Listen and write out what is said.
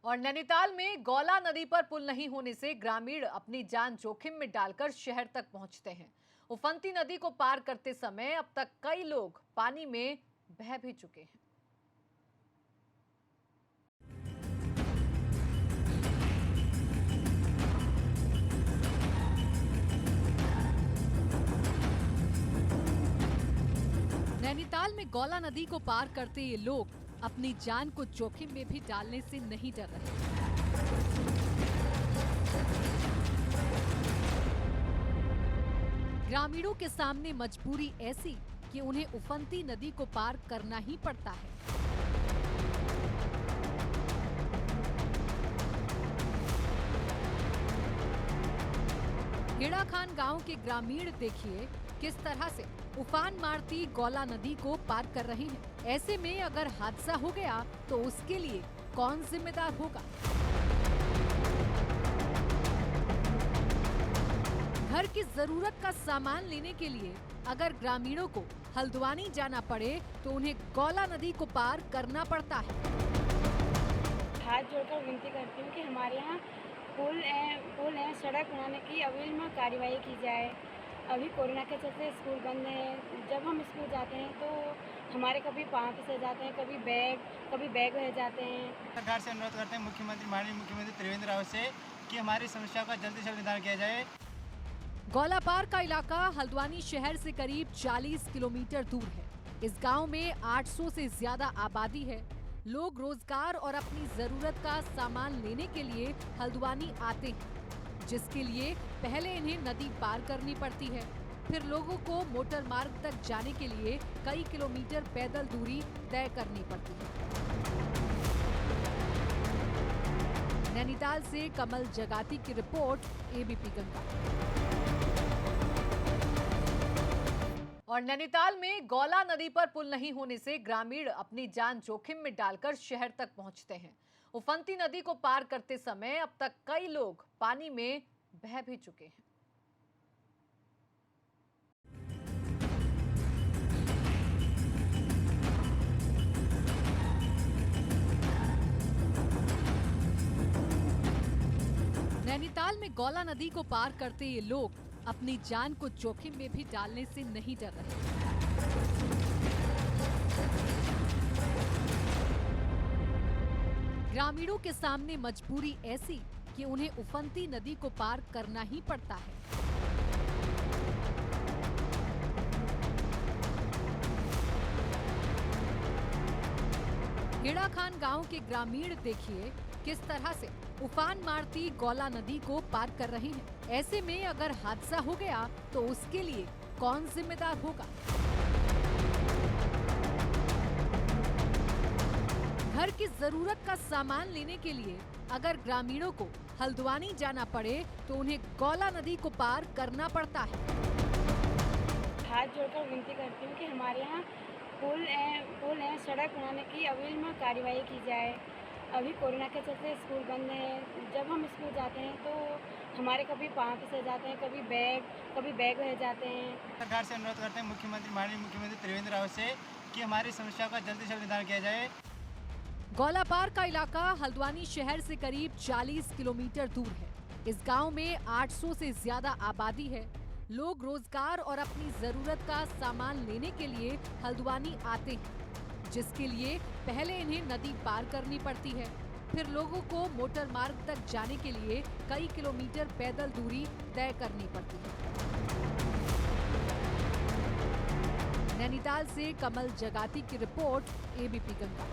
और नैनीताल में गौला नदी पर पुल नहीं होने से ग्रामीण अपनी जान जोखिम में डालकर शहर तक पहुंचते हैं। उफनती नदी को पार करते समय अब तक कई लोग पानी में बह भी चुके हैं। नैनीताल में गौला नदी को पार करते ये लोग अपनी जान को जोखिम में भी डालने से नहीं डर रहे। ग्रामीणों के सामने मजबूरी ऐसी कि उन्हें उफनती नदी को पार करना ही पड़ता है। हेड़ा खान गांव के ग्रामीण देखिए किस तरह से उफान मारती गौला नदी को पार कर रहे हैं। ऐसे में अगर हादसा हो गया तो उसके लिए कौन जिम्मेदार होगा? घर की जरूरत का सामान लेने के लिए अगर ग्रामीणों को हल्द्वानी जाना पड़े तो उन्हें गौला नदी को पार करना पड़ता है। हाथ जोड़कर विनती करती हूँ कि हमारे यहाँ पुल है, सड़क बनाने की अविलंब कार्रवाई की जाए। अभी कोरोना के चलते स्कूल बंद है। जब हम स्कूल जाते हैं तो हमारे कभी पाँव फिसल जाते हैं, कभी बैग रह जाते हैं। सरकार से अनुरोध करते हैं माननीय मुख्यमंत्री त्रिवेंद्र रावत से कि हमारी समस्या का जल्दी से जल्द निदान किया जाए। गौलापार का इलाका हल्द्वानी शहर से करीब 40 किलोमीटर दूर है। इस गांव में 800 से ज्यादा आबादी है। लोग रोजगार और अपनी जरूरत का सामान लेने के लिए हल्द्वानी आते हैं, जिसके लिए पहले इन्हें नदी पार करनी पड़ती है। फिर लोगों को मोटर मार्ग तक जाने के लिए कई किलोमीटर पैदल दूरी तय करनी पड़ती है। नैनीताल से कमल जगाती की रिपोर्ट, एबीपी गंगा। और नैनीताल में गौला नदी पर पुल नहीं होने से ग्रामीण अपनी जान जोखिम में डालकर शहर तक पहुंचते हैं। उफनती नदी को पार करते समय अब तक कई लोग पानी में बह भी चुके हैं। नैनीताल में गौला नदी को पार करते ये लोग अपनी जान को जोखिम में भी डालने से नहीं डर रहे। ग्रामीणों के सामने मजबूरी ऐसी कि उन्हें उफनती नदी को पार करना ही पड़ता है। हेड़ा खान गांव के ग्रामीण देखिए किस तरह से उफान मारती गौला नदी को पार कर रहे हैं। ऐसे में अगर हादसा हो गया तो उसके लिए कौन जिम्मेदार होगा? घर की जरूरत का सामान लेने के लिए अगर ग्रामीणों को हल्द्वानी जाना पड़े तो उन्हें गौला नदी को पार करना पड़ता है। हाथ जोड़कर विनती करती हूँ कि हमारे यहाँ पुल है, सड़क बनाने की अविलंब कार्रवाई की जाए। अभी कोरोना के चलते स्कूल बंद है। जब हम स्कूल जाते हैं तो हमारे कभी पाँव फिसल जाते हैं, कभी बैग रह जाते हैं। सरकार से अनुरोध करते हैं माननीय मुख्यमंत्री त्रिवेंद्र रावत से कि हमारी समस्या का जल्दी से जल्द निदान किया जाए। गौलापार का इलाका हल्द्वानी शहर से करीब 40 किलोमीटर दूर है। इस गांव में 800 से ज्यादा आबादी है। लोग रोजगार और अपनी जरूरत का सामान लेने के लिए हल्द्वानी आते हैं, जिसके लिए पहले इन्हें नदी पार करनी पड़ती है। फिर लोगों को मोटर मार्ग तक जाने के लिए कई किलोमीटर पैदल दूरी तय करनी पड़ती है। नैनीताल से कमल जगाती की रिपोर्ट, एबीपी गंगा।